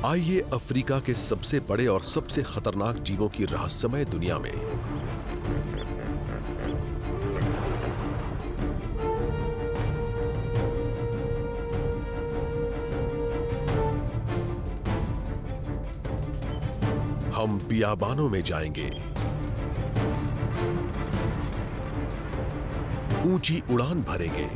आइए अफ्रीका के सबसे बड़े और सबसे खतरनाक जीवों की रहस्यमय दुनिया में हम बियाबानों में जाएंगे, ऊंची उड़ान भरेंगे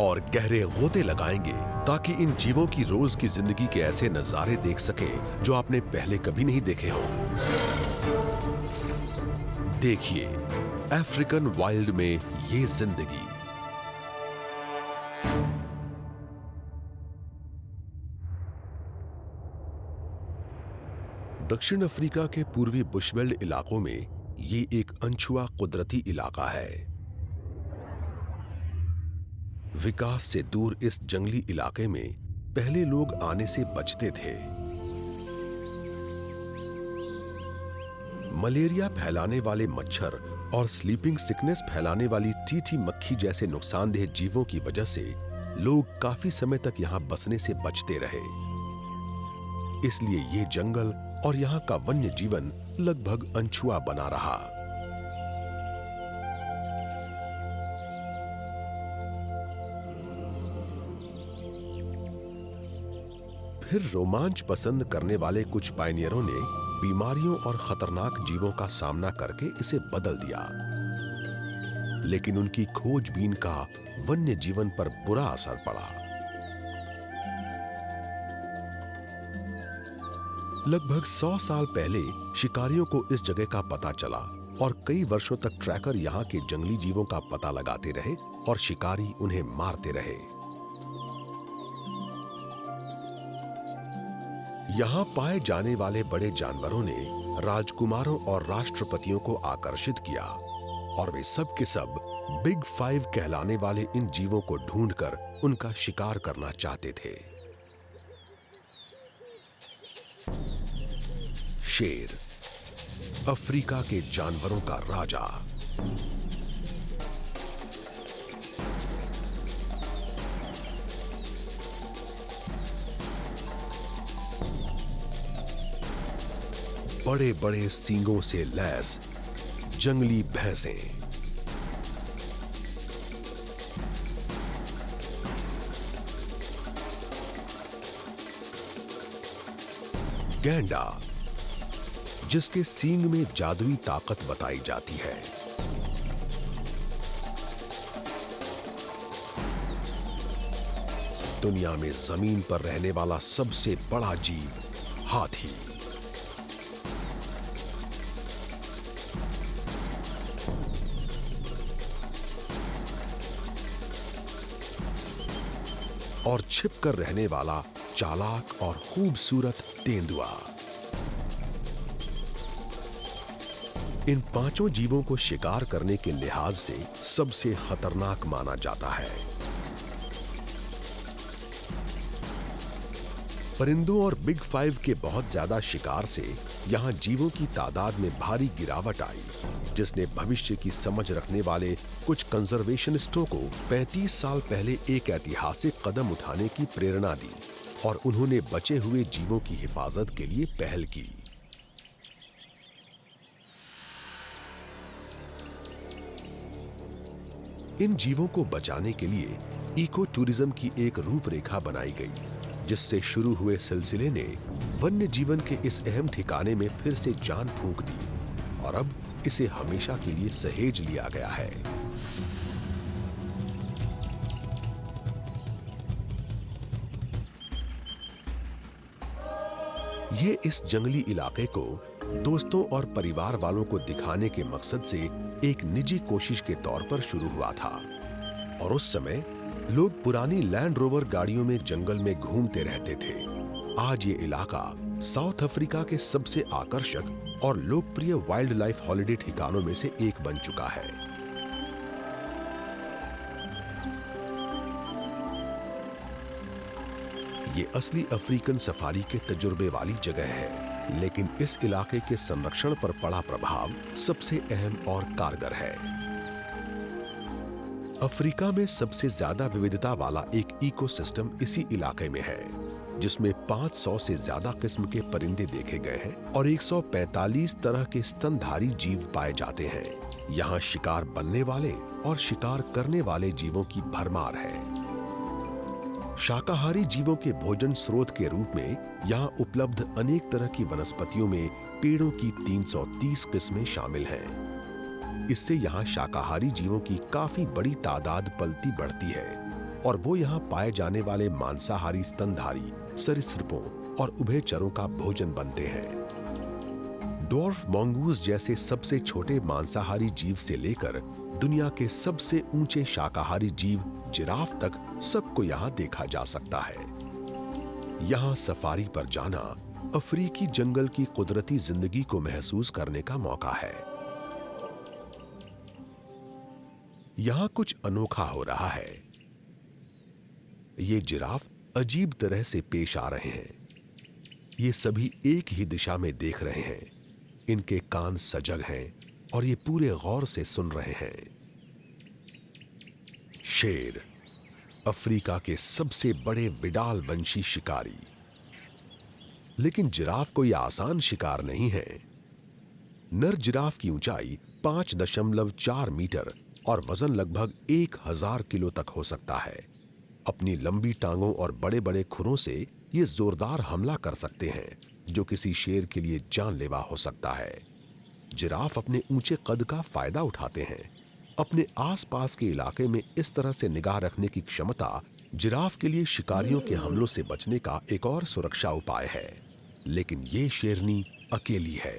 और गहरे गोते लगाएंगे ताकि इन जीवों की रोज की जिंदगी के ऐसे नजारे देख सकें जो आपने पहले कभी नहीं देखे हों। देखिए अफ्रीकन वाइल्ड में ये जिंदगी। दक्षिण अफ्रीका के पूर्वी बुशवेल्ड इलाकों में ये एक अनछुआ कुदरती इलाका है। विकास से दूर इस जंगली इलाके में पहले लोग आने से बचते थे। मलेरिया फैलाने वाले मच्छर और स्लीपिंग सिकनेस फैलाने वाली चींटी मक्खी जैसे नुकसानदेह जीवों की वजह से लोग काफी समय तक यहां बसने से बचते रहे। इसलिए ये जंगल और यहां का वन्य जीवन लगभग अनछुआ बना रहा। फिर रोमांच पसंद करने वाले कुछ पायनियरों ने बीमारियों और खतरनाक जीवों का सामना करके इसे बदल दिया, लेकिन उनकी खोजबीन का वन्य जीवन पर बुरा असर पड़ा। लगभग 100 साल पहले शिकारियों को इस जगह का पता चला और कई वर्षों तक ट्रैकर यहां के जंगली जीवों का पता लगाते रहे और शिकारी उन्हें मारते रहे। यहां पाए जाने वाले बड़े जानवरों ने राजकुमारों और राष्ट्रपतियों को आकर्षित किया और वे सब के सब बिग 5 कहलाने वाले इन जीवों को ढूंढकर उनका शिकार करना चाहते थे। शेर, अफ्रीका के जानवरों का राजा। बड़े बड़े सींगों से लैस जंगली भैंसें, गैंडा जिसके सींग में जादुई ताकत बताई जाती है, दुनिया में जमीन पर रहने वाला सबसे बड़ा जीव हाथी, और छिपकर रहने वाला चालाक और खूबसूरत तेंदुआ। इन पांचों जीवों को शिकार करने के लिहाज से सबसे खतरनाक माना जाता है। परिंदों और बिग 5 के बहुत ज्यादा शिकार से यहां जीवों की तादाद में भारी गिरावट आई, जिसने भविष्य की समझ रखने वाले कुछ कंजर्वेशनिस्टों को 35 साल पहले एक ऐतिहासिक कदम उठाने की प्रेरणा दी और उन्होंने बचे हुए जीवों की हिफाजत के लिए पहल की। इन जीवों को बचाने के लिए इको टूरिज्म की एक रूपरेखा बनाई गई, जिससे शुरू हुए सिलसिले ने वन्य जीवन के इस अहम ठिकाने में फिर से जान फूंक दी और अब इसे हमेशा के लिए सहेज लिया गया है। ये इस जंगली इलाके को दोस्तों और परिवार वालों को दिखाने के मकसद से एक निजी कोशिश के तौर पर शुरू हुआ था और उस समय लोग पुरानी लैंड रोवर गाड़ियों में जंगल में घूमते रहते थे। आज ये इलाका साउथ अफ्रीका के सबसे आकर्षक और लोकप्रिय वाइल्ड लाइफ हॉलिडे ठिकानों में से एक बन चुका है। ये असली अफ्रीकन सफारी के तजुर्बे वाली जगह है, लेकिन इस इलाके के संरक्षण पर पड़ा प्रभाव सबसे अहम और कारगर है। अफ्रीका में सबसे ज्यादा विविधता वाला एक इकोसिस्टम इसी इलाके में है। जिसमें 500 से ज्यादा किस्म के परिंदे देखे गए हैं और 145 तरह के स्तनधारी जीव पाए जाते हैं। यहाँ शिकार बनने वाले और शिकार करने वाले जीवों की भरमार है। शाकाहारी जीवों के भोजन स्रोत के रूप में यहाँ उपलब्ध अनेक तरह की वनस्पतियों में पेड़ों की 330 किस्में शामिल हैं। इससे यहाँ शाकाहारी जीवों की काफी बड़ी तादाद पलती बढ़ती है और वो यहाँ पाए जाने वाले मांसाहारी स्तनधारी, सरीसृपों और उभयचरों का भोजन बनते हैं। डॉर्फ मंगूस जैसे सबसे छोटे मांसाहारी जीव से लेकर दुनिया के सबसे ऊंचे शाकाहारी जीव जिराफ तक सबको यहाँ देखा जा सकता है। यहाँ सफारी पर जाना अफ्रीकी जंगल की कुदरती जिंदगी को महसूस करने का मौका है। यहाँ कुछ अनोखा हो रहा है। ये जिराफ अजीब तरह से पेश आ रहे हैं। ये सभी एक ही दिशा में देख रहे हैं। इनके कान सजग हैं और ये पूरे गौर से सुन रहे हैं। शेर, अफ्रीका के सबसे बड़े विडाल वंशी शिकारी। लेकिन जिराफ कोई आसान शिकार नहीं है। नर जिराफ की ऊंचाई 5.4 मीटर और वजन लगभग 1000 किलो तक हो सकता है। अपनी लंबी टांगों और बड़े बड़े खुरों से ये जोरदार हमला कर सकते हैं, जो किसी शेर के लिए जानलेवा हो सकता है। जिराफ अपने ऊंचे कद का फायदा उठाते हैं। अपने आसपास के इलाके में इस तरह से निगाह रखने की क्षमता जिराफ के लिए शिकारियों के हमलों से बचने का एक और सुरक्षा उपाय है। लेकिन ये शेरनी अकेली है।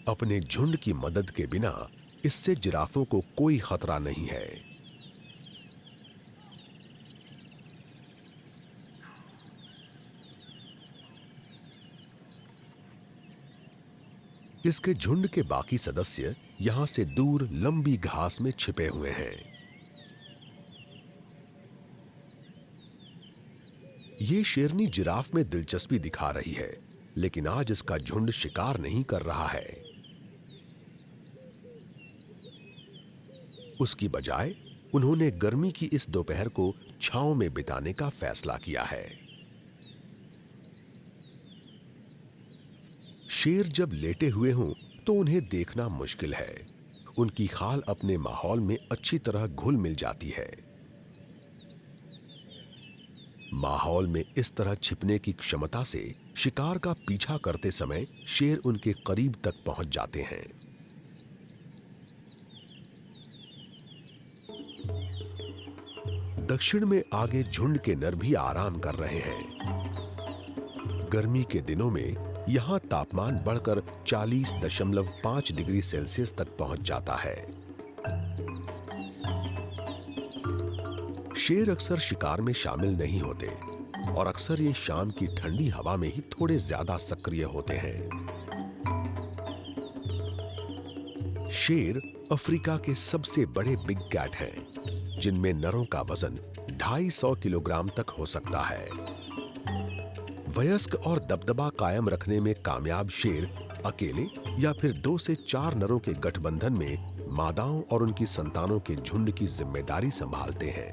अपने झुंड की मदद के बिना इससे जिराफों को कोई खतरा नहीं है। इसके झुंड के बाकी सदस्य यहां से दूर लंबी घास में छिपे हुए हैं। ये शेरनी जिराफ में दिलचस्पी दिखा रही है, लेकिन आज इसका झुंड शिकार नहीं कर रहा है। उसकी बजाय उन्होंने गर्मी की इस दोपहर को छांव में बिताने का फैसला किया है। शेर जब लेटे हुए हों तो उन्हें देखना मुश्किल है। उनकी खाल अपने माहौल में अच्छी तरह घुल मिल जाती है। माहौल में इस तरह छिपने की क्षमता से शिकार का पीछा करते समय शेर उनके करीब तक पहुंच जाते हैं। दक्षिण में आगे झुंड के नर भी आराम कर रहे हैं। गर्मी के दिनों में यहां तापमान बढ़कर 40.5 डिग्री सेल्सियस तक पहुंच जाता है। शेर अक्सर शिकार में शामिल नहीं होते और अक्सर ये शाम की ठंडी हवा में ही थोड़े ज्यादा सक्रिय होते हैं। शेर अफ्रीका के सबसे बड़े बिग कैट हैं, जिनमें नरों का वजन 250 किलोग्राम तक हो सकता है। वयस्क और दबदबा कायम रखने में कामयाब शेर अकेले या फिर 2 से 4 नरों के गठबंधन में मादाओं और उनकी संतानों के झुंड की जिम्मेदारी संभालते हैं।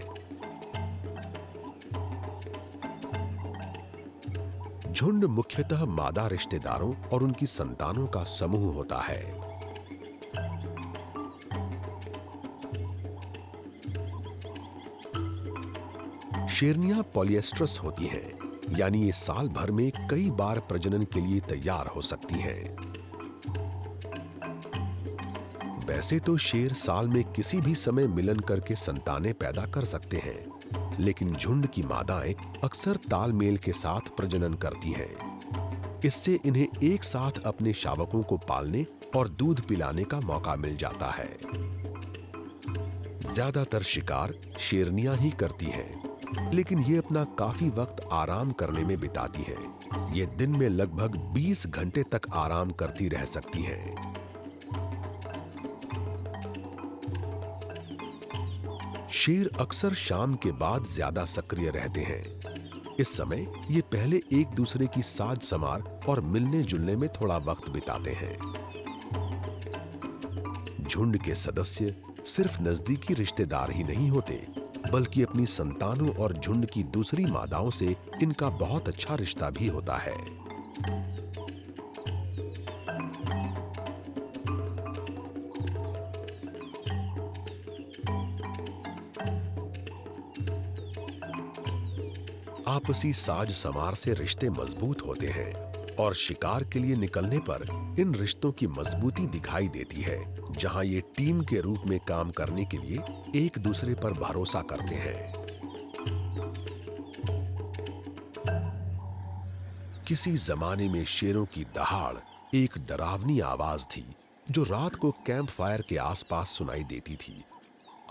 झुंड मुख्यतः मादा रिश्तेदारों और उनकी संतानों का समूह होता है। शेरनियां पॉलिएस्ट्रस होती हैं, यानी ये साल भर में कई बार प्रजनन के लिए तैयार हो सकती हैं। वैसे तो शेर साल में किसी भी समय मिलन करके संतानें पैदा कर सकते हैं, लेकिन झुंड की मादाएं अक्सर तालमेल के साथ प्रजनन करती हैं। इससे इन्हें एक साथ अपने शावकों को पालने और दूध पिलाने का मौका मिल जाता है। ज्यादातर शिकार शेरनियां ही करती हैं, लेकिन ये अपना काफी वक्त आराम करने में बिताती हैं। ये दिन में लगभग 20 घंटे तक आराम करती रह सकती हैं। शेर अक्सर शाम के बाद ज्यादा सक्रिय रहते हैं। इस समय ये पहले एक दूसरे की साज संवार और मिलने जुलने में थोड़ा वक्त बिताते हैं। झुंड के सदस्य सिर्फ नजदीकी रिश्तेदार ही नहीं होते, बल्कि अपनी संतानों और झुंड की दूसरी मादाओं से इनका बहुत अच्छा रिश्ता भी होता है। आपसी साज संवार से रिश्ते मजबूत होते हैं और शिकार के लिए निकलने पर इन रिश्तों की मजबूती दिखाई देती है, जहां ये टीम के रूप में काम करने के लिए एक दूसरे पर भरोसा करते हैं। किसी जमाने में शेरों की दहाड़ एक डरावनी आवाज थी जो रात को कैंप फायर के आसपास सुनाई देती थी।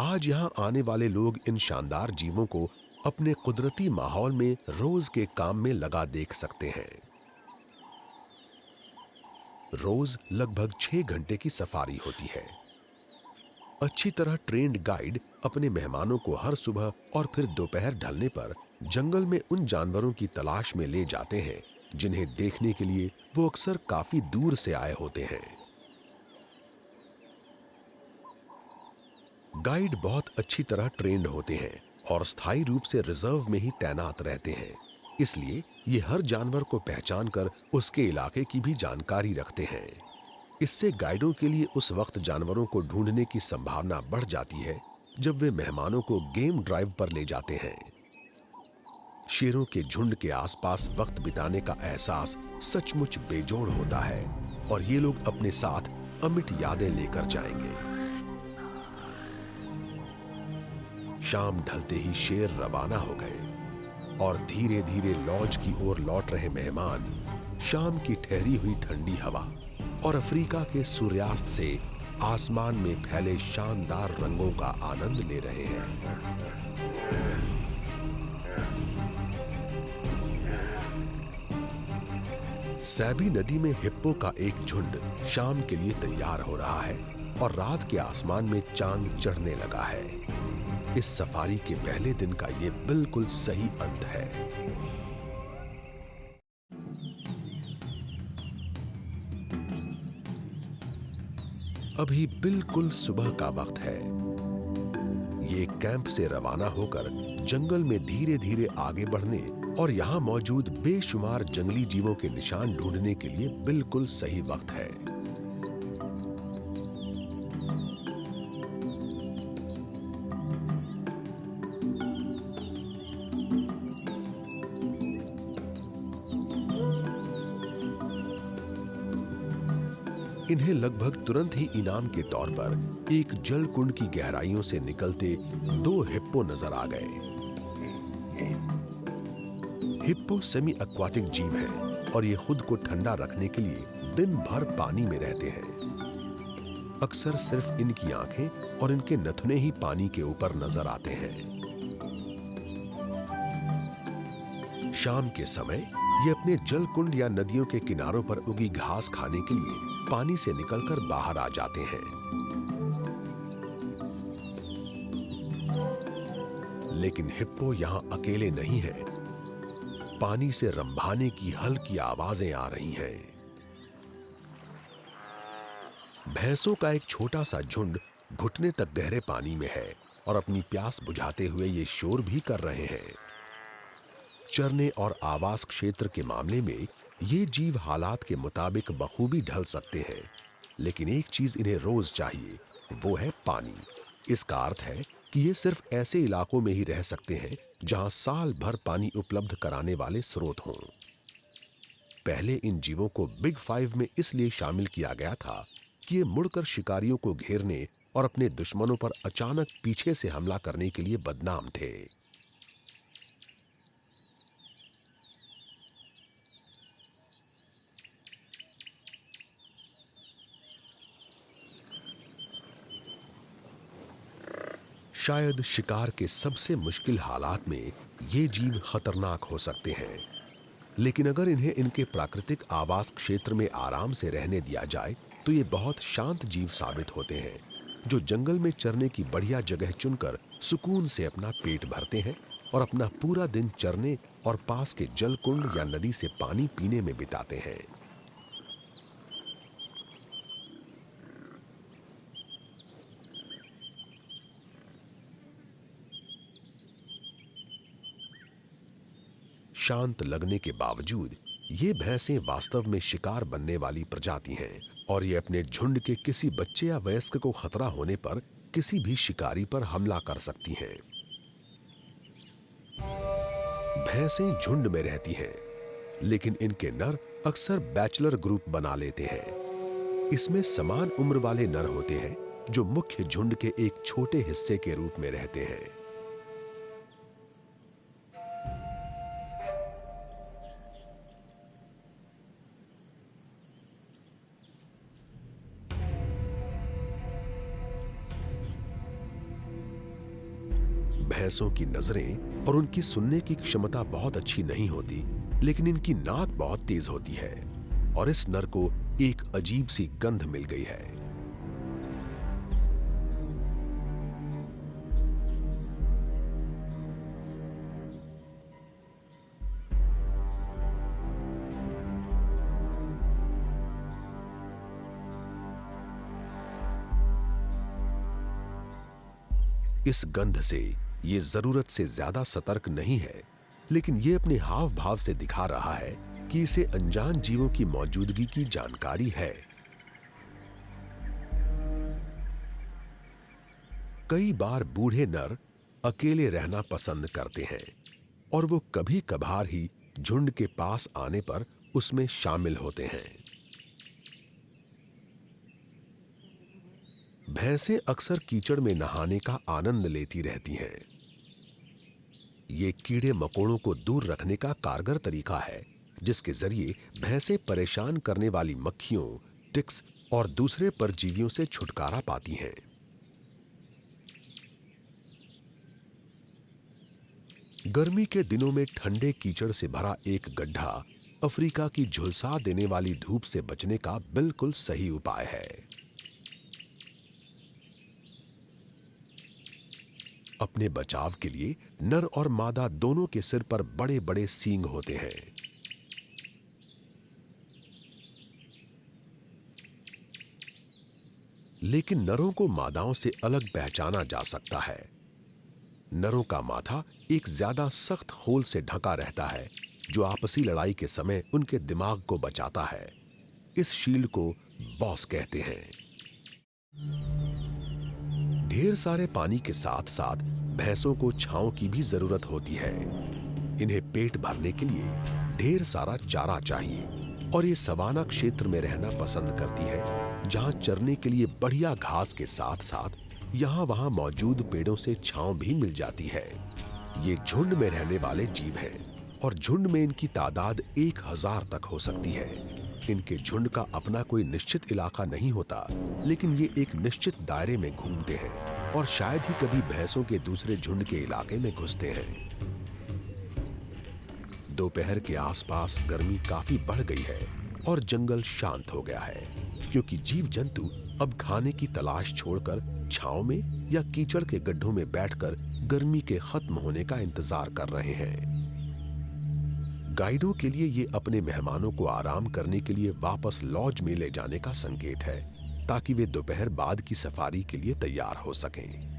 आज यहाँ आने वाले लोग इन शानदार जीवों को अपने कुदरती माहौल में रोज के काम में लगा देख सकते हैं। रोज लगभग 6 घंटे की सफारी होती है। अच्छी तरह ट्रेन्ड गाइड अपने मेहमानों को हर सुबह और फिर दोपहर ढलने पर जंगल में उन जानवरों की तलाश में ले जाते हैं जिन्हें देखने के लिए वो अक्सर काफी दूर से आए होते हैं। गाइड बहुत अच्छी तरह ट्रेन्ड होते हैं और स्थायी रूप से रिजर्व में ही तैनात रहते हैं, इसलिए ये हर जानवर को पहचान कर उसके इलाके की भी जानकारी रखते हैं। इससे गाइडों के लिए उस वक्त जानवरों को ढूंढने की संभावना बढ़ जाती है जब वे मेहमानों को गेम ड्राइव पर ले जाते हैं। शेरों के झुंड के आसपास वक्त बिताने का एहसास सचमुच बेजोड़ होता है और ये लोग अपने साथ अमिट यादें लेकर जाएंगे। शाम ढलते ही शेर रवाना हो गए और धीरे धीरे लॉज की ओर लौट रहे मेहमान शाम की ठहरी हुई ठंडी हवा और अफ्रीका के सूर्यास्त से आसमान में फैले शानदार रंगों का आनंद ले रहे हैं। सैबी नदी में हिप्पो का एक झुंड शाम के लिए तैयार हो रहा है और रात के आसमान में चांद चढ़ने लगा है। इस सफारी के पहले दिन का ये बिल्कुल सही अंत है। अभी बिल्कुल सुबह का वक्त है। ये कैंप से रवाना होकर जंगल में धीरे धीरे आगे बढ़ने और यहाँ मौजूद बेशुमार जंगली जीवों के निशान ढूंढने के लिए बिल्कुल सही वक्त है। इन्हें लगभग तुरंत ही इनाम के तौर पर एक जल कुंड की गहराइयों से निकलते 2 हिप्पो नजर आ गए। हिप्पो सेमी एक्वाटिक जीव हैं और ये खुद को ठंडा रखने के लिए दिन भर पानी में रहते हैं। अक्सर सिर्फ इनकी आंखें और इनके नथुने ही पानी के ऊपर नजर आते हैं। शाम के समय ये अपने जल कुंड या नदियों के किनारों पर उगी घास खाने के लिए पानी से निकलकर बाहर आ जाते हैं। लेकिन हिप्पो यहां अकेले नहीं है। पानी से रंभाने की हल्की आवाजें आ रही हैं। भैंसों का एक छोटा सा झुंड घुटने तक गहरे पानी में है और अपनी प्यास बुझाते हुए ये शोर भी कर रहे हैं। चरने और आवास क्षेत्र के मामले में ये जीव हालात के मुताबिक बखूबी ढल सकते हैं, लेकिन एक चीज इन्हें रोज चाहिए, वो है पानी। इसका अर्थ है कि ये सिर्फ ऐसे इलाकों में ही रह सकते हैं जहां साल भर पानी उपलब्ध कराने वाले स्रोत हों। पहले इन जीवों को बिग 5 में इसलिए शामिल किया गया था कि ये मुड़कर शिकारियों को घेरने और अपने दुश्मनों पर अचानक पीछे से हमला करने के लिए बदनाम थे। शायद शिकार के सबसे मुश्किल हालात में ये जीव खतरनाक हो सकते हैं, लेकिन अगर इन्हें इनके प्राकृतिक आवास क्षेत्र में आराम से रहने दिया जाए तो ये बहुत शांत जीव साबित होते हैं, जो जंगल में चरने की बढ़िया जगह चुनकर सुकून से अपना पेट भरते हैं और अपना पूरा दिन चरने और पास के जल कुंड या नदी से पानी पीने में बिताते हैं। शांत लगने के बावजूद ये भैंसें वास्तव में शिकार बनने वाली प्रजाति हैं और ये अपने झुंड के किसी बच्चे या वयस्क को खतरा होने पर किसी भी शिकारी पर हमला कर सकती हैं। भैंसें झुंड में रहती हैं, लेकिन इनके नर अक्सर बैचलर ग्रुप बना लेते हैं। इसमें समान उम्र वाले नर होते हैं जो मुख्य झुंड के एक छोटे हिस्से के रूप में रहते हैं। भैंसों की नजरें और उनकी सुनने की क्षमता बहुत अच्छी नहीं होती, लेकिन इनकी नाक बहुत तेज होती है और इस नर को एक अजीब सी गंध मिल गई है। इस गंध से ये जरूरत से ज्यादा सतर्क नहीं है, लेकिन ये अपने हाव भाव से दिखा रहा है कि इसे अनजान जीवों की मौजूदगी की जानकारी है। कई बार बूढ़े नर अकेले रहना पसंद करते हैं और वो कभी कभार ही झुंड के पास आने पर उसमें शामिल होते हैं। भैंसें अक्सर कीचड़ में नहाने का आनंद लेती रहती हैं। ये कीड़े मकोड़ों को दूर रखने का कारगर तरीका है, जिसके जरिए भैंसें परेशान करने वाली मक्खियों, टिक्स और दूसरे परजीवियों से छुटकारा पाती हैं। गर्मी के दिनों में ठंडे कीचड़ से भरा एक गड्ढा अफ्रीका की झुलसा देने वाली धूप से बचने का बिल्कुल सही उपाय है। अपने बचाव के लिए नर और मादा दोनों के सिर पर बड़े बड़े सींग होते हैं। लेकिन नरों को मादाओं से अलग पहचाना जा सकता है। नरों का माथा एक ज्यादा सख्त खोल से ढका रहता है, जो आपसी लड़ाई के समय उनके दिमाग को बचाता है। इस शील्ड को बॉस कहते हैं। ढेर सारे पानी के साथ साथ भैंसों को छांव की भी जरूरत होती है। इन्हें पेट भरने के लिए ढेर सारा चारा चाहिए और ये सवाना क्षेत्र में रहना पसंद करती है, जहां चरने के लिए बढ़िया घास के साथ साथ यहाँ वहां मौजूद पेड़ों से छांव भी मिल जाती है। ये झुंड में रहने वाले जीव हैं और झुंड में इनकी तादाद 1000 तक हो सकती है। इनके झुंड का अपना कोई निश्चित इलाका नहीं होता, लेकिन ये एक निश्चित दायरे में घूमते हैं और शायद ही कभी भैंसों के दूसरे झुंड के इलाके में घुसते हैं। दोपहर के आसपास गर्मी काफी बढ़ गई है और जंगल शांत हो गया है, क्योंकि जीव जंतु अब खाने की तलाश छोड़कर छांव में या कीचड़ के गड्ढों में बैठकर गर्मी के खत्म होने का इंतजार कर रहे हैं। गाइडों के लिए ये अपने मेहमानों को आराम करने के लिए वापस लॉज में ले जाने का संकेत है, ताकि वे दोपहर बाद की सफारी के लिए तैयार हो सकें।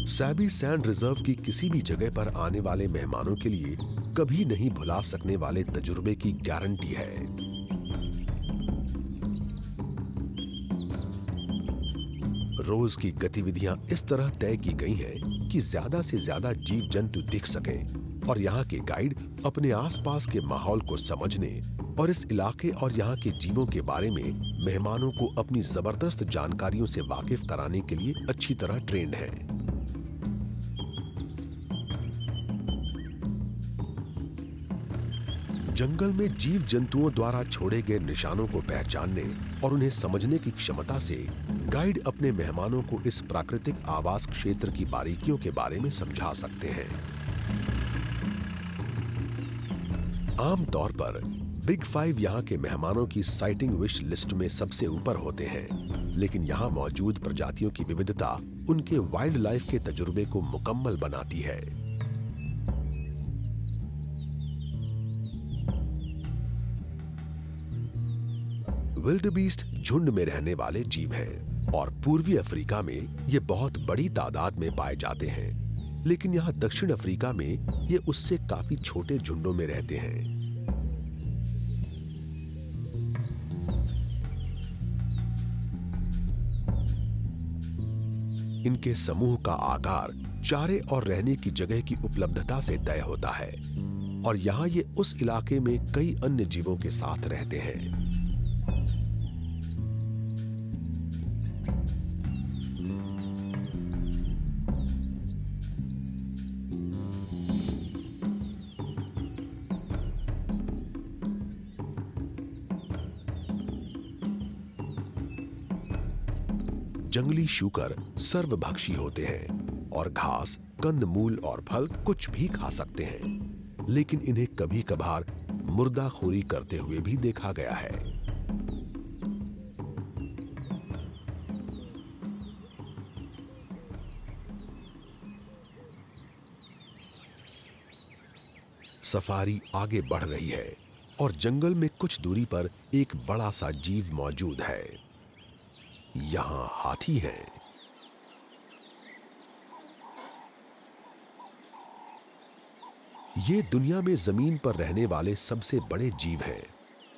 सैबी सैंड रिजर्व की किसी भी जगह पर आने वाले मेहमानों के लिए कभी नहीं भुला सकने वाले तजुर्बे की गारंटी है। रोज की गतिविधियां इस तरह तय की गई हैं कि ज्यादा से ज्यादा जीव जंतु दिख सकें और यहाँ के गाइड अपने आसपास के माहौल को समझने और इस इलाके और यहाँ के जीवों के बारे में मेहमानों को अपनी जबरदस्त जानकारियों से वाकिफ कराने के लिए अच्छी तरह ट्रेंड हैं। जंगल में जीव जंतुओं द्वारा छोड़े गए निशानों को पहचानने और उन्हें समझने की क्षमता से गाइड अपने मेहमानों को इस प्राकृतिक आवास क्षेत्र की बारीकियों के बारे में समझा सकते हैं। आमतौर पर बिग 5 यहाँ के मेहमानों की साइटिंग विश लिस्ट में सबसे ऊपर होते हैं, लेकिन यहाँ मौजूद प्रजातियों की विविधता उनके वाइल्ड लाइफ के तजुर्बे को मुकम्मल बनाती है। विल्डबीस्ट झुंड में रहने वाले जीव हैं और पूर्वी अफ्रीका में ये बहुत बड़ी तादाद में पाए जाते हैं, लेकिन यहाँ दक्षिण अफ्रीका में ये उससे काफी छोटे झुंडों में रहते हैं। इनके समूह का आकार चारे और रहने की जगह की उपलब्धता से तय होता है और यहाँ ये उस इलाके में कई अन्य जीवों के साथ रहते हैं। जंगली शूकर सर्वभक्षी होते हैं और घास, कंदमूल और फल कुछ भी खा सकते हैं, लेकिन इन्हें कभी-कभार मुर्दाखोरी करते हुए भी देखा गया है। सफारी आगे बढ़ रही है और जंगल में कुछ दूरी पर एक बड़ा सा जीव मौजूद है। यहां हाथी है। ये दुनिया में जमीन पर रहने वाले सबसे बड़े जीव हैं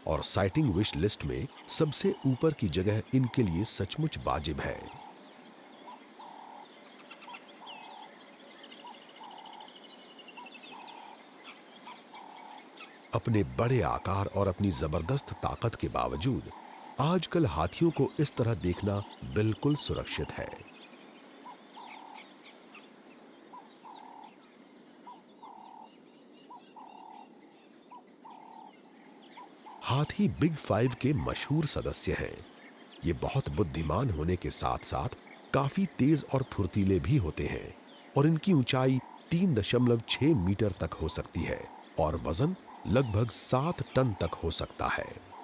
और साइटिंग विश लिस्ट में सबसे ऊपर की जगह इनके लिए सचमुच वाजिब है। अपने बड़े आकार और अपनी जबरदस्त ताकत के बावजूद आजकल हाथियों को इस तरह देखना बिल्कुल सुरक्षित है। हाथी बिग 5 के मशहूर सदस्य हैं। ये बहुत बुद्धिमान होने के साथ साथ काफी तेज और फुर्तीले भी होते हैं और इनकी ऊंचाई 3.6 मीटर तक हो सकती है और वजन लगभग 7 टन तक हो सकता है।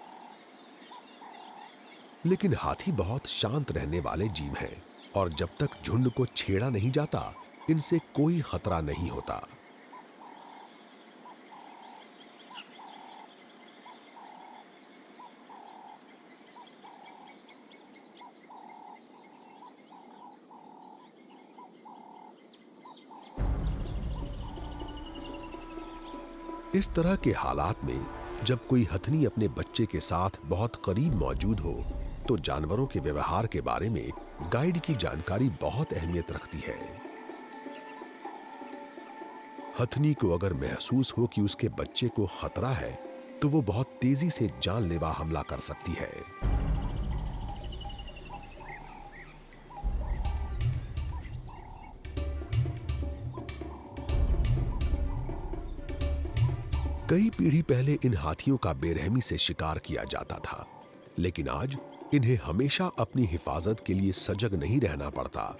लेकिन हाथी बहुत शांत रहने वाले जीव हैं और जब तक झुंड को छेड़ा नहीं जाता, इनसे कोई खतरा नहीं होता। इस तरह के हालात में जब कोई हथनी अपने बच्चे के साथ बहुत करीब मौजूद हो, तो जानवरों के व्यवहार के बारे में गाइड की जानकारी बहुत अहमियत रखती है। हथनी को अगर महसूस हो कि उसके बच्चे को खतरा है, तो वो बहुत तेजी से जानलेवा हमला कर सकती है। कई पीढ़ी पहले इन हाथियों का बेरहमी से शिकार किया जाता था, लेकिन आज इन्हें हमेशा अपनी हिफाजत के लिए सजग नहीं रहना पड़ता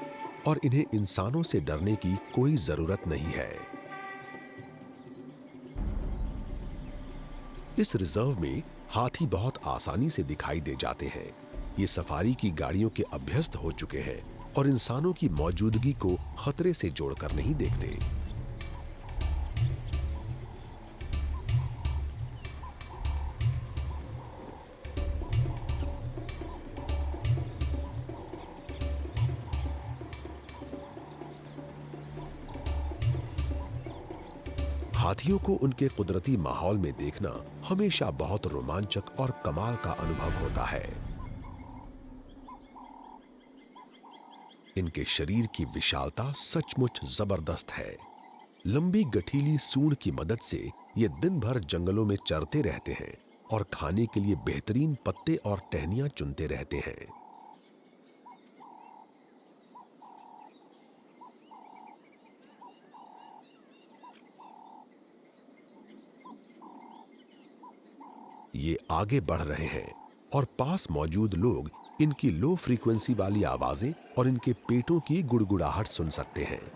और इन्हें इंसानों से डरने की कोई जरूरत नहीं है। इस रिजर्व में हाथी बहुत आसानी से दिखाई दे जाते हैं। ये सफारी की गाड़ियों के अभ्यस्त हो चुके हैं और इंसानों की मौजूदगी को खतरे से जोड़कर नहीं देखते। हाथियों को उनके कुदरती माहौल में देखना हमेशा बहुत रोमांचक और कमाल का अनुभव होता है। इनके शरीर की विशालता सचमुच जबरदस्त है। लंबी गठीली सूंड की मदद से ये दिन भर जंगलों में चरते रहते हैं और खाने के लिए बेहतरीन पत्ते और टहनियां चुनते रहते हैं। ये आगे बढ़ रहे हैं और पास मौजूद लोग इनकी लो फ्रीक्वेंसी वाली आवाजें और इनके पेटों की गुड़गुड़ाहट सुन सकते हैं।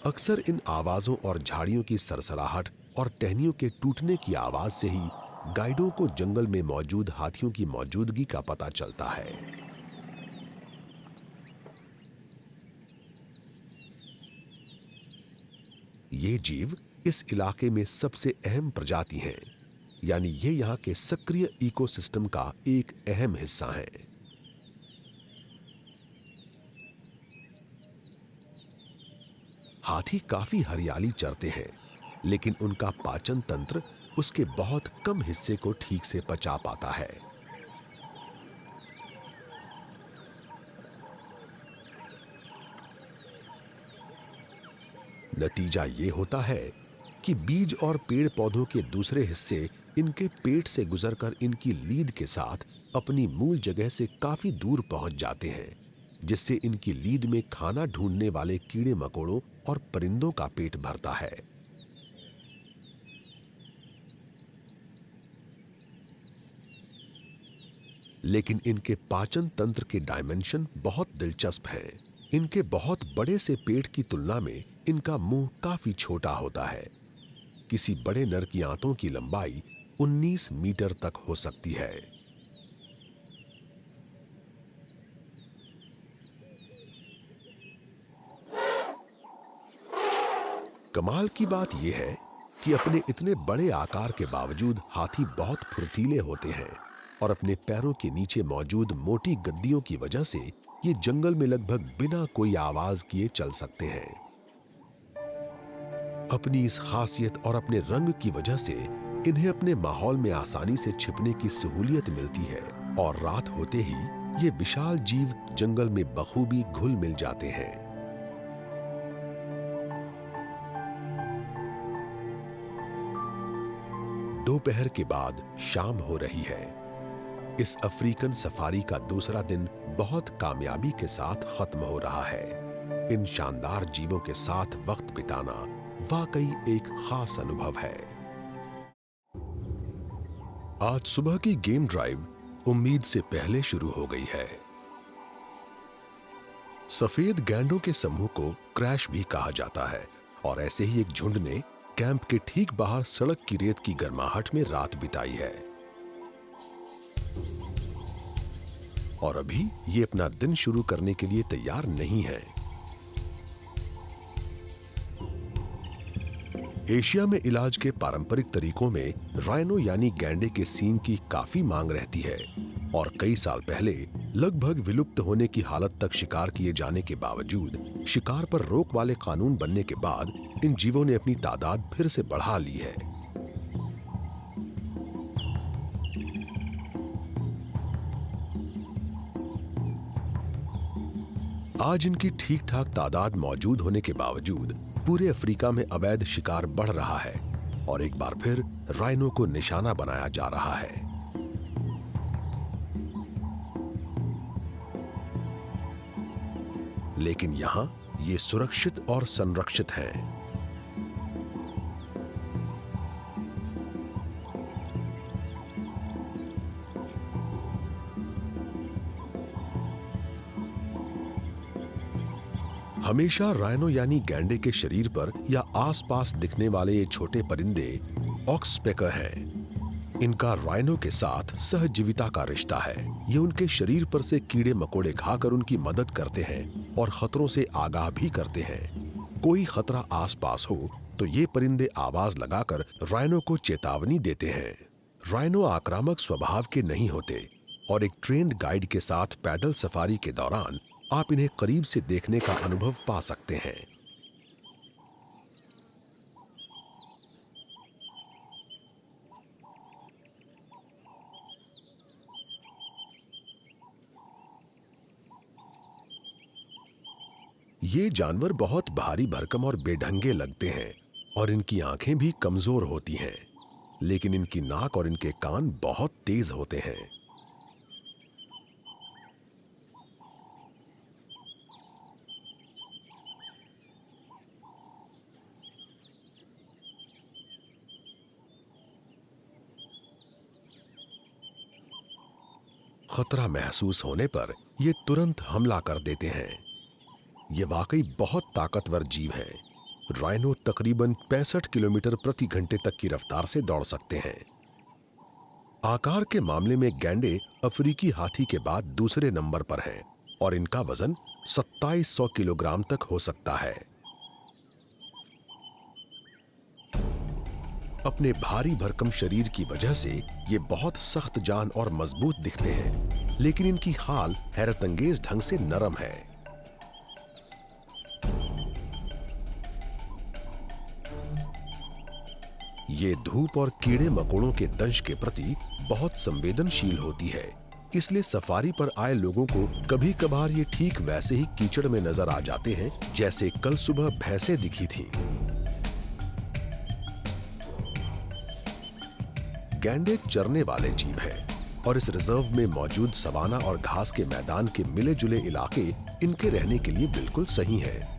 अक्सर इन आवाजों और झाड़ियों की सरसराहट और टहनियों के टूटने की आवाज से ही गाइडों को जंगल में मौजूद हाथियों की मौजूदगी का पता चलता है। ये जीव इस इलाके में सबसे अहम प्रजाति हैं। यानी ये यहाँ के सक्रिय इकोसिस्टम का एक अहम हिस्सा हैं। हाथी काफी हरियाली चरते हैं, लेकिन उनका पाचन तंत्र उसके बहुत कम हिस्से को ठीक से पचा पाता है। नतीजा ये होता है कि बीज और पेड़ पौधों के दूसरे हिस्से इनके पेट से गुजरकर इनकी लीद के साथ अपनी मूल जगह से काफी दूर पहुंच जाते हैं, जिससे इनकी लीद में खाना ढूंढने वाले कीड़े मकोड़ों और परिंदों का पेट भरता है। लेकिन इनके पाचन तंत्र के डायमेंशन बहुत दिलचस्प हैं। इनके बहुत बड़े से पेट की तुलना में इनका मुंह काफी छोटा होता है। किसी बड़े नर की आंतों की लंबाई 19 मीटर तक हो सकती है। कमाल की बात यह है कि अपने इतने बड़े आकार के बावजूद हाथी बहुत फुर्तीले होते हैं और अपने पैरों के नीचे मौजूद मोटी गद्दियों की वजह से ये जंगल में लगभग बिना कोई आवाज किए चल सकते हैं। अपनी इस खासियत और अपने रंग की वजह से इन्हें अपने माहौल में आसानी से छिपने की सहूलियत मिलती है और रात होते ही ये विशाल जीव जंगल में बखूबी घुल मिल जाते हैं। दोपहर के बाद शाम हो रही है। इस अफ्रीकन सफारी का दूसरा दिन बहुत कामयाबी के साथ खत्म हो रहा है। इन शानदार जीवों के साथ वक्त बिताना वाकई एक खास अनुभव है। आज सुबह की गेम ड्राइव उम्मीद से पहले शुरू हो गई है। सफेद गैंडों के समूह को क्रैश भी कहा जाता है और ऐसे ही एक झुंड ने कैंप के ठीक बाहर सड़क की रेत की गर्माहट में रात बिताई है और अभी ये अपना दिन शुरू करने के लिए तैयार नहीं है। एशिया में इलाज के पारंपरिक तरीकों में राइनो यानी गैंडे के सींग की काफी मांग रहती है और कई साल पहले लगभग विलुप्त होने की हालत तक शिकार किए जाने के बावजूद शिकार पर रोक वाले कानून बनने के बाद इन जीवों ने अपनी तादाद फिर से बढ़ा ली है। आज इनकी ठीक ठाक तादाद मौजूद होने के बावजूद पूरे अफ्रीका में अवैध शिकार बढ़ रहा है और एक बार फिर राइनो को निशाना बनाया जा रहा है। लेकिन यहां ये सुरक्षित और संरक्षित हैं। हमेशा राइनो यानी गैंडे के शरीर पर या आसपास दिखने वाले ये छोटे परिंदे ऑक्सपेकर हैं। इनका राइनो के साथ सहजीविता का रिश्ता है। ये उनके शरीर पर से कीड़े मकोड़े खाकर उनकी मदद करते हैं और खतरों से आगाह भी करते हैं। कोई खतरा आसपास हो तो ये परिंदे आवाज लगाकर राइनो को चेतावनी देते हैं। राइनो आक्रामक स्वभाव के नहीं होते और एक ट्रेन्ड गाइड के साथ पैदल सफारी के दौरान आप इन्हें करीब से देखने का अनुभव पा सकते हैं। ये जानवर बहुत भारी भरकम और बेढंगे लगते हैं और इनकी आंखें भी कमजोर होती हैं, लेकिन इनकी नाक और इनके कान बहुत तेज होते हैं। खतरा महसूस होने पर ये तुरंत हमला कर देते हैं। ये वाकई बहुत ताकतवर जीव हैं। राइनो तकरीबन 65 किलोमीटर प्रति घंटे तक की रफ्तार से दौड़ सकते हैं। आकार के मामले में गैंडे अफ्रीकी हाथी के बाद दूसरे नंबर पर हैं और इनका वजन 2700 किलोग्राम तक हो सकता है। अपने भारी भरकम शरीर की वजह से ये बहुत सख्त जान और मजबूत दिखते हैं, लेकिन इनकी खाल हैरतअंगेज ढंग से नरम है। ये धूप और कीड़े मकोड़ों के दंश के प्रति बहुत संवेदनशील होती है, इसलिए सफारी पर आए लोगों को कभी कभार ये ठीक वैसे ही कीचड़ में नजर आ जाते हैं जैसे कल सुबह भैंसें दिखी थीं। गैंडे चरने वाले जीव हैं और इस रिजर्व में मौजूद सवाना और घास के मैदान के मिले जुले इलाके इनके रहने के लिए बिल्कुल सही हैं।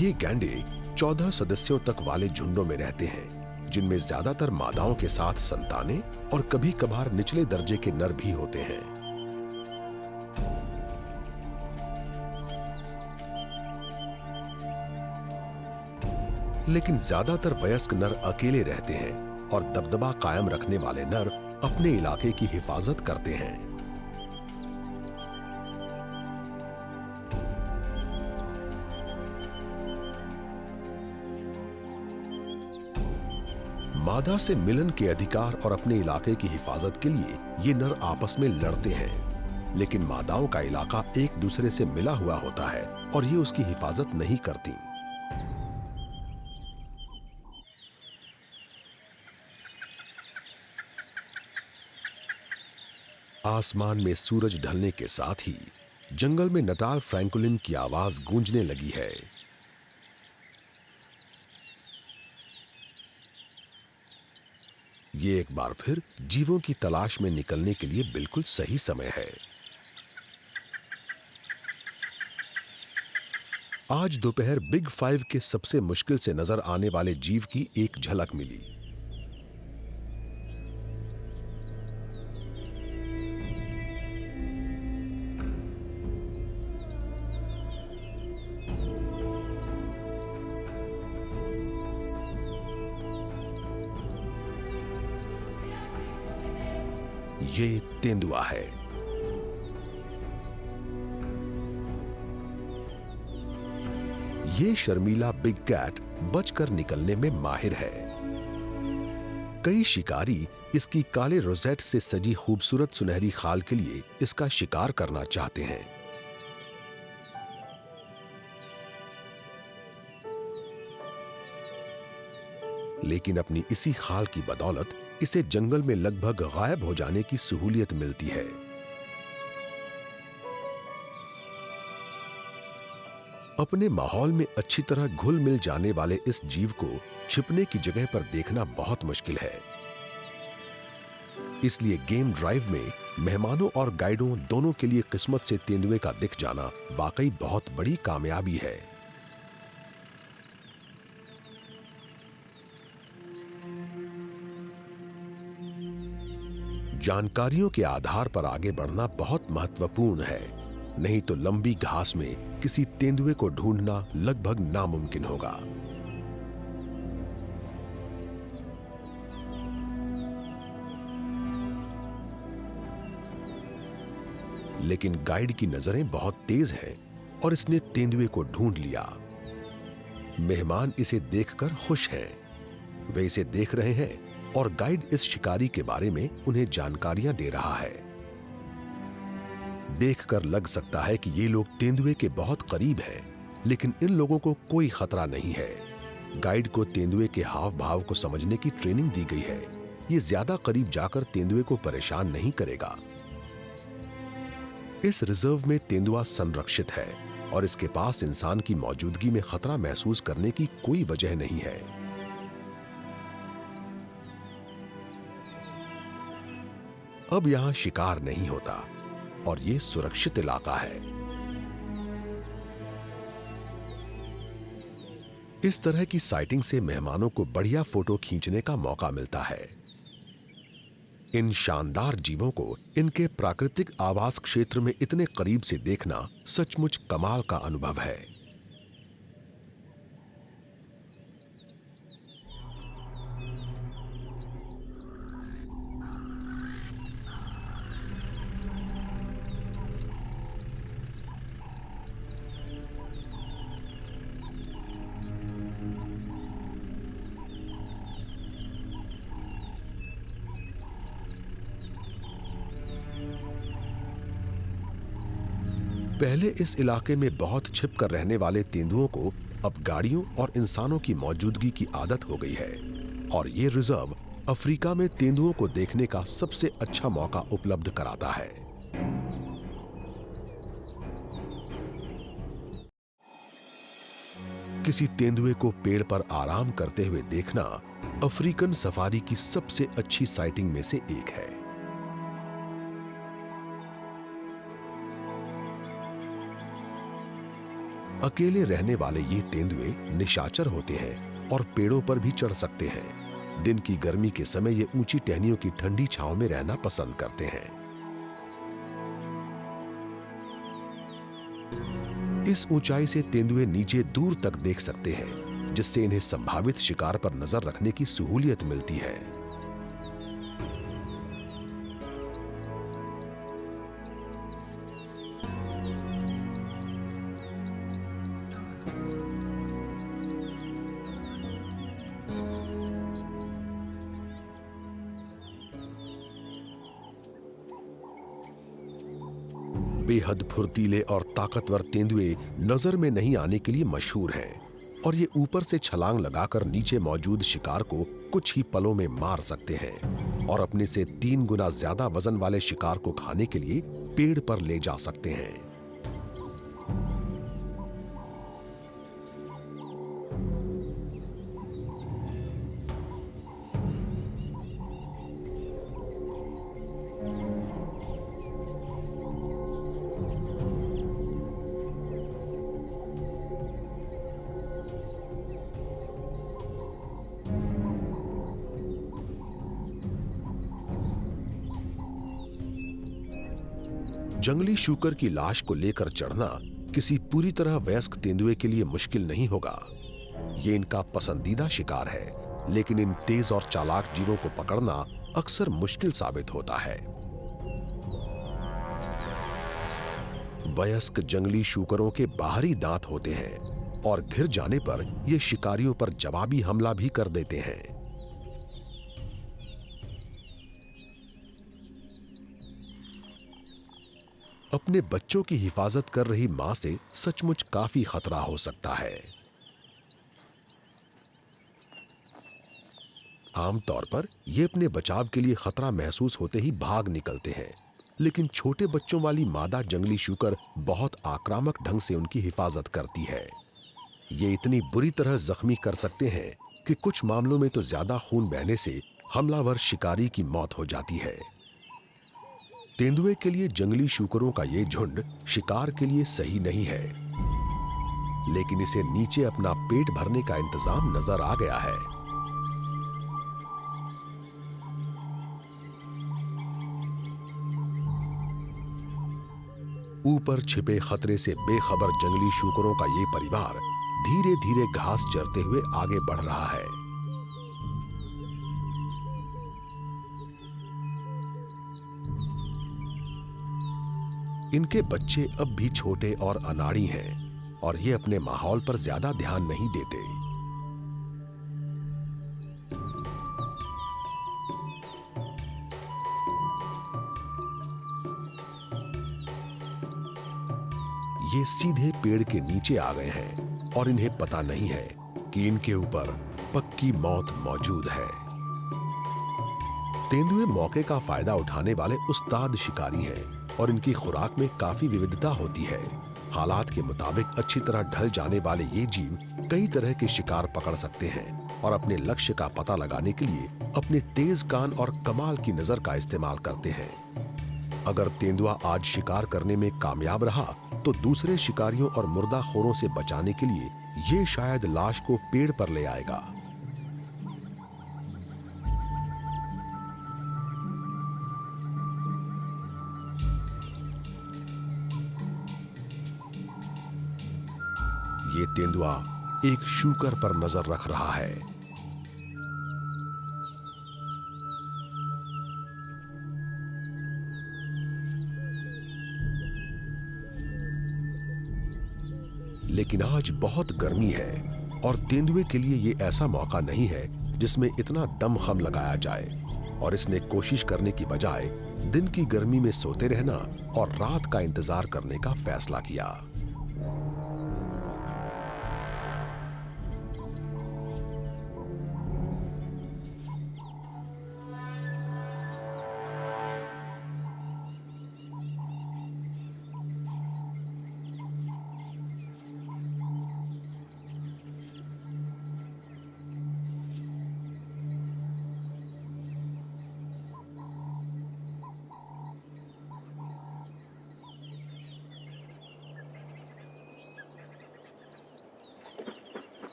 ये गैंडे 14 सदस्यों तक वाले झुंडों में रहते हैं, जिनमें ज्यादातर मादाओं के साथ संतानें और कभी कभार निचले दर्जे के नर भी होते हैं। लेकिन ज्यादातर वयस्क नर अकेले रहते हैं और दबदबा कायम रखने वाले नर अपने इलाके की हिफाजत करते हैं। मादा से मिलन के अधिकार और अपने इलाके की हिफाजत के लिए ये नर आपस में लड़ते हैं, लेकिन मादाओं का इलाका एक दूसरे से मिला हुआ होता है और ये उसकी हिफाजत नहीं करती। आसमान में सूरज ढलने के साथ ही जंगल में नटाल फ्रैंकोलिन की आवाज गूंजने लगी है। ये एक बार फिर जीवों की तलाश में निकलने के लिए बिल्कुल सही समय है। आज दोपहर बिग 5 के सबसे मुश्किल से नजर आने वाले जीव की एक झलक मिली। ये तेंदुआ है। ये शर्मीला बिग कैट बचकर निकलने में माहिर है। कई शिकारी इसकी काले रोजेट से सजी खूबसूरत सुनहरी खाल के लिए इसका शिकार करना चाहते हैं। लेकिन अपनी इसी खाल की बदौलत इसे जंगल में लगभग गायब हो जाने की सहूलियत मिलती है। अपने माहौल में अच्छी तरह घुल मिल जाने वाले इस जीव को छिपने की जगह पर देखना बहुत मुश्किल है। इसलिए गेम ड्राइव में मेहमानों और गाइडों दोनों के लिए किस्मत से तेंदुए का दिख जाना वाकई बहुत बड़ी कामयाबी है। जानकारियों के आधार पर आगे बढ़ना बहुत महत्वपूर्ण है, नहीं तो लंबी घास में किसी तेंदुए को ढूंढना लगभग नामुमकिन होगा। लेकिन गाइड की नजरें बहुत तेज हैं और इसने तेंदुए को ढूंढ लिया। मेहमान इसे देखकर खुश हैं। वे इसे देख रहे हैं और गाइड इस शिकारी के बारे में उन्हें जानकारियां दे रहा है। देखकर लग सकता है कि ये लोग तेंदुए के बहुत करीब हैं, लेकिन इन लोगों को कोई खतरा नहीं है। गाइड को तेंदुए के हाव भाव को समझने की ट्रेनिंग दी गई है। ये ज्यादा करीब जाकर तेंदुए को परेशान नहीं करेगा। इस रिजर्व में तेंदुआ संरक्षित है और इसके पास इंसान की मौजूदगी में खतरा महसूस करने की कोई वजह नहीं है। अब यहां शिकार नहीं होता और ये सुरक्षित इलाका है। इस तरह की साइटिंग से मेहमानों को बढ़िया फोटो खींचने का मौका मिलता है। इन शानदार जीवों को इनके प्राकृतिक आवास क्षेत्र में इतने करीब से देखना सचमुच कमाल का अनुभव है। पहले इस इलाके में बहुत छिप कर रहने वाले तेंदुओं को अब गाड़ियों और इंसानों की मौजूदगी की आदत हो गई है और ये रिजर्व अफ्रीका में तेंदुओं को देखने का सबसे अच्छा मौका उपलब्ध कराता है। किसी तेंदुए को पेड़ पर आराम करते हुए देखना अफ्रीकन सफारी की सबसे अच्छी साइटिंग में से एक है। अकेले रहने वाले ये तेंदुए निशाचर होते हैं और पेड़ों पर भी चढ़ सकते हैं। दिन की गर्मी के समय ये ऊंची टहनियों की ठंडी छांव में रहना पसंद करते हैं। इस ऊंचाई से तेंदुए नीचे दूर तक देख सकते हैं, जिससे इन्हें संभावित शिकार पर नजर रखने की सहूलियत मिलती है। बेहद फुर्तीले और ताकतवर तेंदुए नजर में नहीं आने के लिए मशहूर हैं और ये ऊपर से छलांग लगाकर नीचे मौजूद शिकार को कुछ ही पलों में मार सकते हैं और अपने से 3 गुना ज्यादा वजन वाले शिकार को खाने के लिए पेड़ पर ले जा सकते हैं। जंगली शूकर की लाश को लेकर चढ़ना किसी पूरी तरह वयस्क तेंदुए के लिए मुश्किल नहीं होगा। ये इनका पसंदीदा शिकार है, लेकिन इन तेज और चालाक जीवों को पकड़ना अक्सर मुश्किल साबित होता है। वयस्क जंगली शूकरों के बाहरी दांत होते हैं और घिर जाने पर ये शिकारियों पर जवाबी हमला भी कर देते हैं। अपने बच्चों की हिफाजत कर रही मां से सचमुच काफी खतरा हो सकता है। आमतौर पर ये अपने बचाव के लिए खतरा महसूस होते ही भाग निकलते हैं, लेकिन छोटे बच्चों वाली मादा जंगली शूकर बहुत आक्रामक ढंग से उनकी हिफाजत करती है। ये इतनी बुरी तरह जख्मी कर सकते हैं कि कुछ मामलों में तो ज्यादा खून बहने से हमलावर शिकारी की मौत हो जाती है। तेंदुए के लिए जंगली शूकरों का ये झुंड शिकार के लिए सही नहीं है, लेकिन इसे नीचे अपना पेट भरने का इंतजाम नजर आ गया है। ऊपर छिपे खतरे से बेखबर जंगली शूकरों का ये परिवार धीरे धीरे घास चरते हुए आगे बढ़ रहा है। इनके बच्चे अब भी छोटे और अनाड़ी हैं और ये अपने माहौल पर ज्यादा ध्यान नहीं देते। ये सीधे पेड़ के नीचे आ गए हैं और इन्हें पता नहीं है कि इनके ऊपर पक्की मौत मौजूद है। तेंदुए मौके का फायदा उठाने वाले उस्ताद शिकारी हैं और इनकी खुराक में काफी विविधता होती है। हालात के मुताबिक अच्छी तरह ढल जाने वाले ये जीव कई तरह के शिकार पकड़ सकते हैं और अपने लक्ष्य का पता लगाने के लिए अपने तेज कान और कमाल की नजर का इस्तेमाल करते हैं। अगर तेंदुआ आज शिकार करने में कामयाब रहा तो दूसरे शिकारियों और मुर्दाखोरों से बचाने के लिए ये शायद लाश को पेड़ पर ले आएगा। ये तेंदुआ एक शूकर पर नजर रख रहा है। लेकिन आज बहुत गर्मी है और तेंदुए के लिए ये ऐसा मौका नहीं है जिसमें इतना दमखम लगाया जाए और इसने कोशिश करने की बजाय दिन की गर्मी में सोते रहना और रात का इंतजार करने का फैसला किया।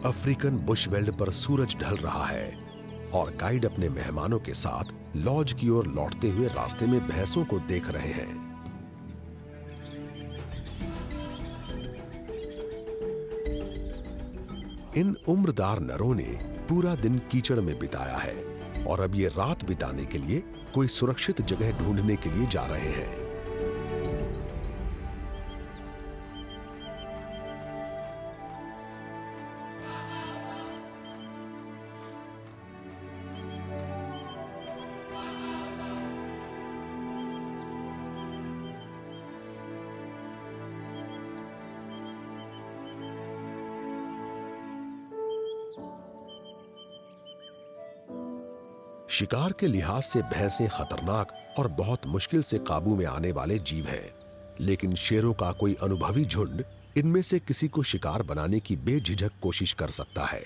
अफ्रीकन बुशवेल्ड पर सूरज ढल रहा है और गाइड अपने मेहमानों के साथ लॉज की ओर लौटते हुए रास्ते में भैंसों को देख रहे हैं। इन उम्रदार नरों ने पूरा दिन कीचड़ में बिताया है और अब ये रात बिताने के लिए कोई सुरक्षित जगह ढूंढने के लिए जा रहे हैं। शिकार के लिहाज से भैंसें खतरनाक और बहुत मुश्किल से काबू में आने वाले जीव हैं, लेकिन शेरों का कोई अनुभवी झुंड इनमें से किसी को शिकार बनाने की बेझिझक कोशिश कर सकता है।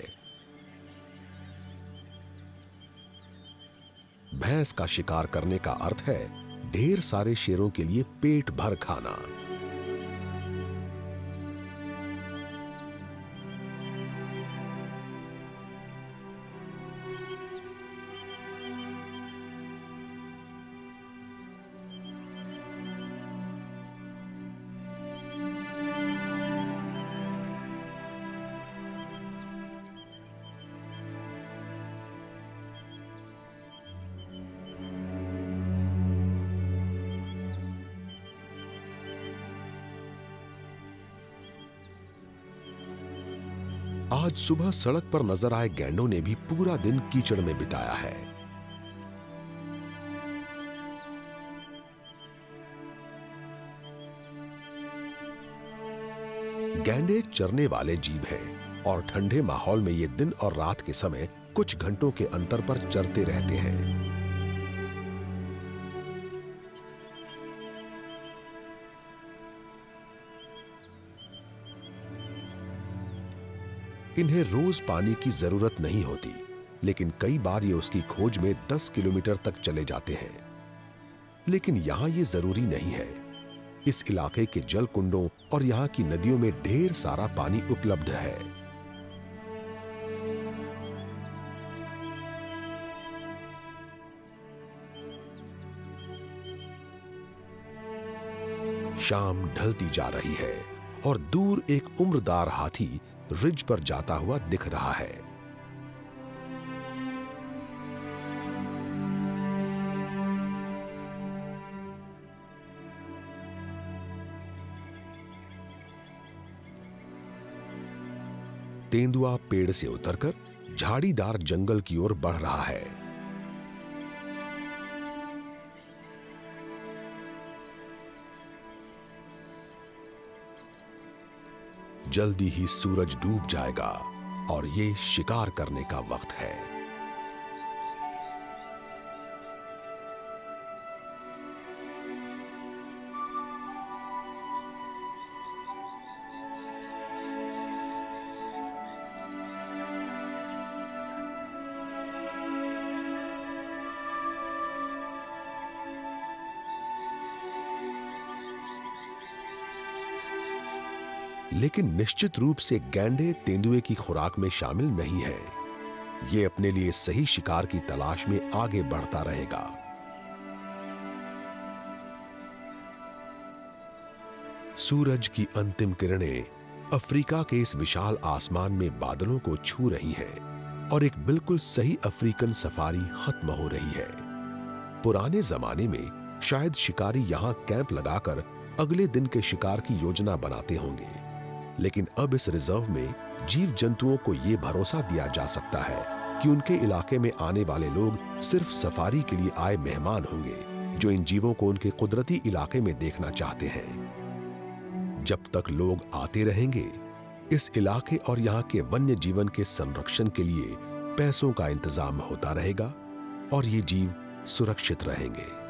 भैंस का शिकार करने का अर्थ है ढेर सारे शेरों के लिए पेट भर खाना। आज सुबह सड़क पर नजर आए गैंडों ने भी पूरा दिन कीचड़ में बिताया है। गैंडे चरने वाले जीव हैं और ठंडे माहौल में ये दिन और रात के समय कुछ घंटों के अंतर पर चरते रहते हैं। इन्हें रोज पानी की जरूरत नहीं होती, लेकिन कई बार ये उसकी खोज में 10 किलोमीटर तक चले जाते हैं। लेकिन यहां ये जरूरी नहीं है। इस इलाके के जल कुंडों और यहां की नदियों में ढेर सारा पानी उपलब्ध है। शाम ढलती जा रही है और दूर एक उम्रदार हाथी रिज पर जाता हुआ दिख रहा है। तेंदुआ पेड़ से उतरकर झाड़ीदार जंगल की ओर बढ़ रहा है। जल्दी ही सूरज डूब जाएगा और ये शिकार करने का वक्त है। लेकिन निश्चित रूप से गैंडे तेंदुए की खुराक में शामिल नहीं है। ये अपने लिए सही शिकार की तलाश में आगे बढ़ता रहेगा। सूरज की अंतिम किरणें अफ्रीका के इस विशाल आसमान में बादलों को छू रही हैं और एक बिल्कुल सही अफ्रीकन सफारी खत्म हो रही है। पुराने जमाने में शायद शिकारी यहाँ कैंप लगाकर अगले दिन के शिकार की योजना बनाते होंगे। लेकिन अब इस रिजर्व में जीव जंतुओं को ये भरोसा दिया जा सकता है कि उनके इलाके में आने वाले लोग सिर्फ सफारी के लिए आए मेहमान होंगे, जो इन जीवों को उनके कुदरती इलाके में देखना चाहते हैं। जब तक लोग आते रहेंगे, इस इलाके और यहाँ के वन्य जीवन के संरक्षण के लिए पैसों का इंतजाम होता रहेगा और ये जीव सुरक्षित रहेंगे।